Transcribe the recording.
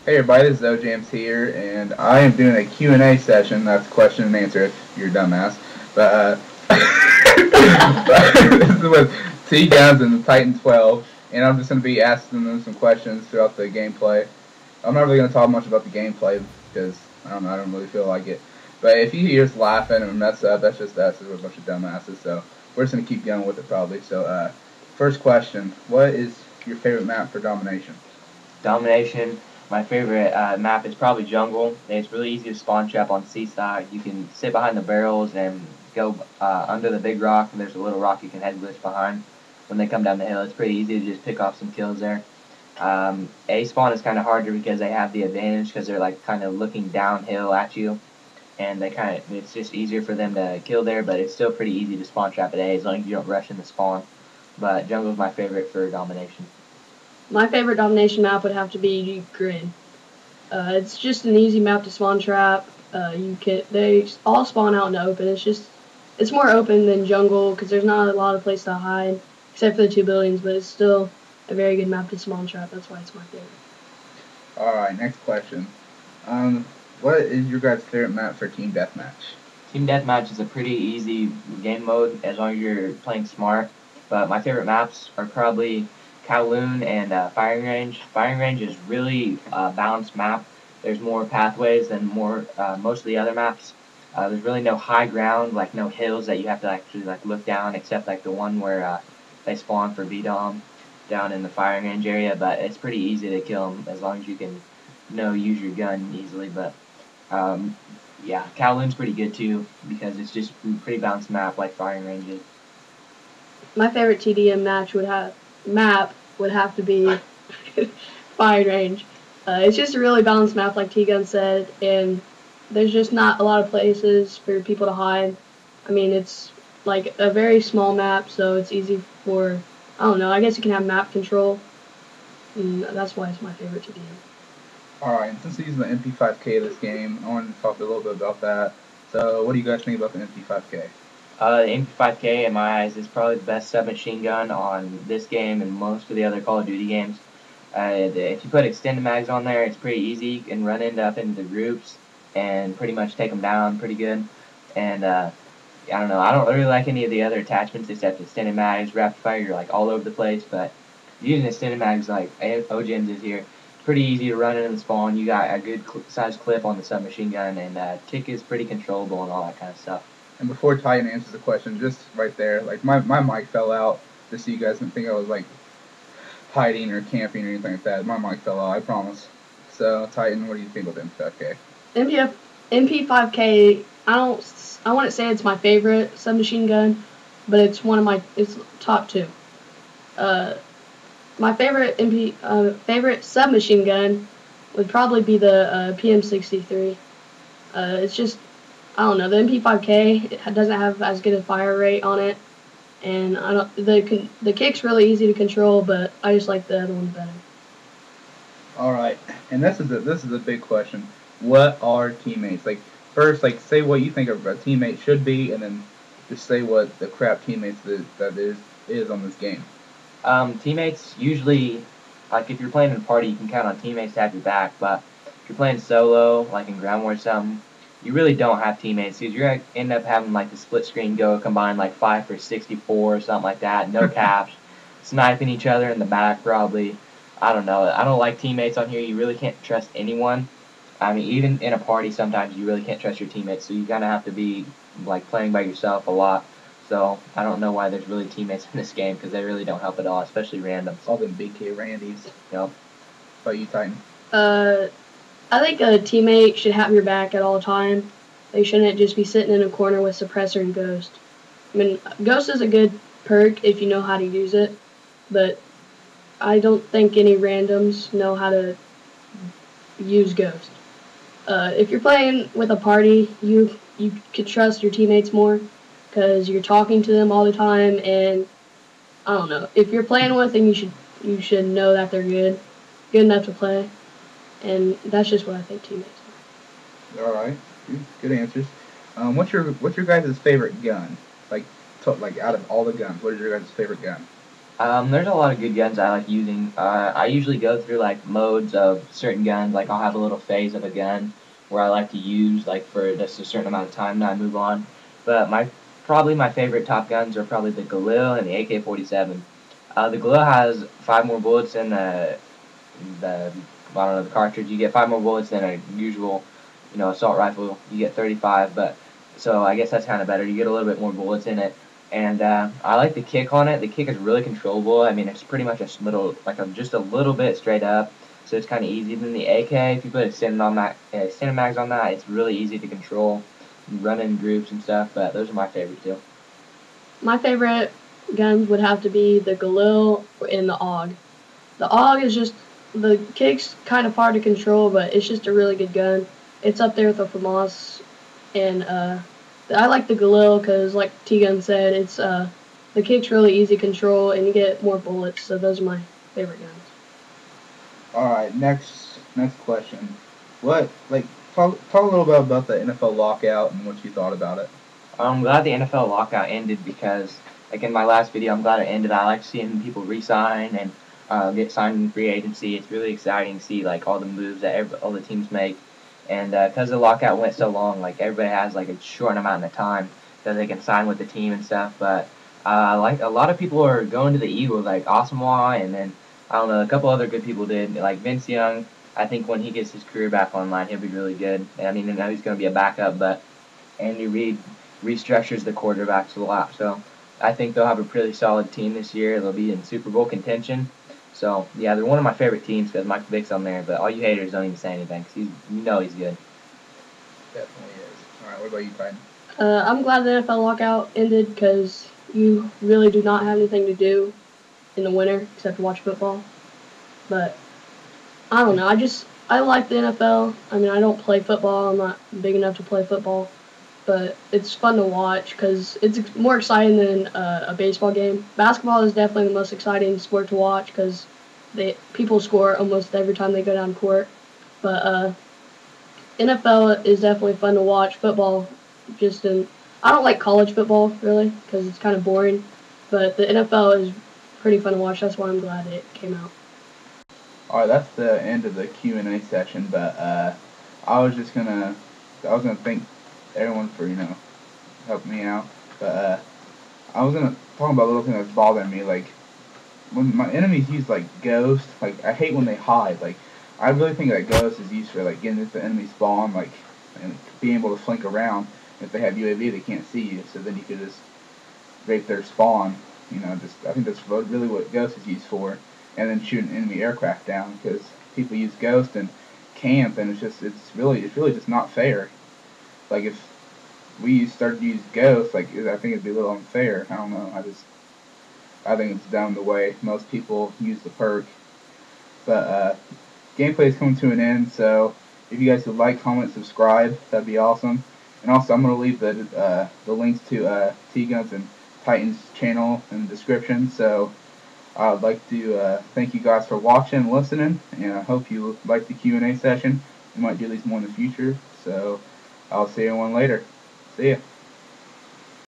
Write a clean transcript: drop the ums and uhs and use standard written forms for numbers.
Hey everybody, this is oJams here, and I am doing a Q&A session. That's question and answer if you're a dumbass. But, this is with T Guns and the Titan 12, and I'm just going to be asking them some questions throughout the gameplay. I'm not really going to talk much about the gameplay because, I don't know, I don't really feel like it. But if you hear us laughing and mess up, that's just us. We're a bunch of dumbasses, so we're just going to keep going with it probably. So, first question, what is your favorite map for domination? Domination. My favorite map is probably Jungle. It's really easy to spawn trap on Seaside. You can sit behind the barrels and go under the big rock, and there's a little rock you can head glitch behind. When they come down the hill, it's pretty easy to just pick off some kills there. A spawn is kind of harder because they have the advantage because they're like kind of looking downhill at you, and it's just easier for them to kill there. But it's still pretty easy to spawn trap at A as long as you don't rush in the spawn. But Jungle is my favorite for domination. My favorite domination map would have to be Grid. It's just an easy map to spawn trap. They all spawn out in the open. It's more open than Jungle because there's not a lot of place to hide except for the two buildings, but it's still a very good map to spawn trap. That's why it's my favorite. Alright, next question. What is your guys' favorite map for Team Deathmatch? Team Deathmatch is a pretty easy game mode as long as you're playing smart. But my favorite maps are probably Kowloon and Firing Range. Firing Range is really a balanced map. There's more pathways than most of the other maps. There's really no high ground, like no hills that you have to actually look down, except like the one where they spawn for VDOM down in the Firing Range area. But it's pretty easy to kill them as long as you can use your gun easily. But yeah, Kowloon's pretty good too because it's just a pretty balanced map like Firing Range is. My favorite TDM map would have to be Firing Range. It's just a really balanced map, like T-Gun said, and there's just not a lot of places for people to hide. I mean, it's like a very small map, so it's easy for, I don't know, I guess you can have map control, and that's why it's my favorite TDM. Alright, since we're using the MP5K this game, I wanted to talk a little bit about that. So, what do you guys think about the MP5K? The MP5K, in my eyes, is probably the best submachine gun on this game and most of the other Call of Duty games. If you put extended mags on there, it's pretty easy. You can run up into groups and pretty much take them down pretty good. And I don't know, I don't really like any of the other attachments except extended mags. Rapid fire, you're like all over the place, but using extended mags like oJams is here, it's pretty easy to run in the spawn. You got a good size clip on the submachine gun, and tick is pretty controllable and all that kind of stuff. And before Titan answers the question, just right there, like my mic fell out, just so you guys didn't think I was like hiding or camping or anything like that. My mic fell out, I promise. So, Titan, what do you think about the MP5K? MP5K, I wouldn't say it's my favorite submachine gun, but it's it's top two. My favorite submachine gun would probably be the PM63. It's just, I don't know, the MP5K it doesn't have as good a fire rate on it, and the kick's really easy to control, but I just like the other one better. Alright, and this is a big question. What are teammates? Like, first, like, say what you think a teammate should be, and then just say what the crap teammates that is on this game. Teammates usually, like if you're playing in a party, you can count on teammates to have your back, but if you're playing solo, like in Ground War or something, you really don't have teammates because you're going to end up having like the split screen go combined like 5 for 64 or something like that, no caps, sniping each other in the back probably. I don't know. I don't like teammates on here. You really can't trust anyone. I mean, even in a party, sometimes you really can't trust your teammates, so you kind of have to be like playing by yourself a lot. So I don't know why there's really teammates in this game because they really don't help at all, especially randoms. All them big K Randys. Yep. But you, Titan? I think a teammate should have your back at all time. They shouldn't just be sitting in a corner with Suppressor and Ghost. I mean, Ghost is a good perk if you know how to use it, but I don't think any randoms know how to use Ghost. If you're playing with a party, you could trust your teammates more because you're talking to them all the time, and I don't know. If you're playing with them, you should know that they're good enough to play, and that's just what I think teammates are. All right, good answers. What's your guys' favorite gun? Like out of all the guns, what is your guys' favorite gun? There's a lot of good guns I like using. I usually go through like modes of certain guns. Like I'll have a little phase of a gun where I like to use like for just a certain amount of time, and I move on. But probably my favorite top guns are probably the Galil and the AK-47. The Galil has 5 more bullets than the I don't know the cartridge. You get 5 more bullets than a usual, assault rifle. You get 35, but so I guess that's kind of better. You get a little bit more bullets in it, and I like the kick on it. The kick is really controllable. I mean, it's pretty much a little just a little bit straight up, so it's kind of easy. Then the AK, if you put a Cinemags on that, it's really easy to control. You run in groups and stuff, but those are my favorites too. My favorite guns would have to be the Galil and the AUG. The AUG is just, the kick's kind of hard to control, but it's just a really good gun. It's up there with the FAMAS, and I like the Galil because, like T-Gun said, it's the kick's really easy to control, and you get more bullets, so those are my favorite guns. Alright, next question. Talk a little bit about the NFL lockout and what you thought about it. I'm glad the NFL lockout ended because, like in my last video, I'm glad it ended. I like seeing people re-sign and get signed in free agency. It's really exciting to see like all the moves that all the teams make, and because the lockout went so long, like everybody has like a short amount of time that they can sign with the team and stuff. But like a lot of people are going to the Eagles, like Asamoah, and then I don't know, a couple other good people did, like Vince Young. I think when he gets his career back online, he'll be really good. I mean, I know he's going to be a backup, but Andy Reid restructures the quarterbacks a lot. So I think they'll have a pretty solid team this year. They'll be in Super Bowl contention. So yeah, they're one of my favorite teams because Mike Vick's on there. But all you haters don't even say anything because he's good. Definitely is. Alright, what about you, Titan? I'm glad the NFL lockout ended because you really do not have anything to do in the winter except watch football. But I don't know. I like the NFL. I mean, I don't play football. I'm not big enough to play football, but it's fun to watch because it's more exciting than a baseball game. Basketball is definitely the most exciting sport to watch because people score almost every time they go down court. But NFL is definitely fun to watch. Football, I don't like college football really because it's kind of boring. But the NFL is pretty fun to watch. That's why I'm glad it came out. Alright, that's the end of the Q&A session, but I was gonna thank everyone for, helping me out, but I was gonna talk about a little thing that's bothering me, like, when my enemies use, like, Ghost, like, I hate when they hide, like, I really think that Ghost is used for, like, getting into the enemy spawn, like, and being able to flank around. If they have UAV, they can't see you, so then you could just rape their spawn, I think that's really what Ghost is used for. And then shoot an enemy aircraft down because people use Ghost and camp, and it's really just not fair. Like if we started to use Ghost, like I think it'd be a little unfair. I don't know. I think it's dumb the way most people use the perk. But gameplay is coming to an end, so if you guys would like, comment, subscribe, that'd be awesome. And also, I'm gonna leave the links to T-Gun's and Titan's channel in the description. So. I'd like to thank you guys for watching and listening, and I hope you like the Q&A session. We might do these more in the future, so I'll see everyone later. See ya.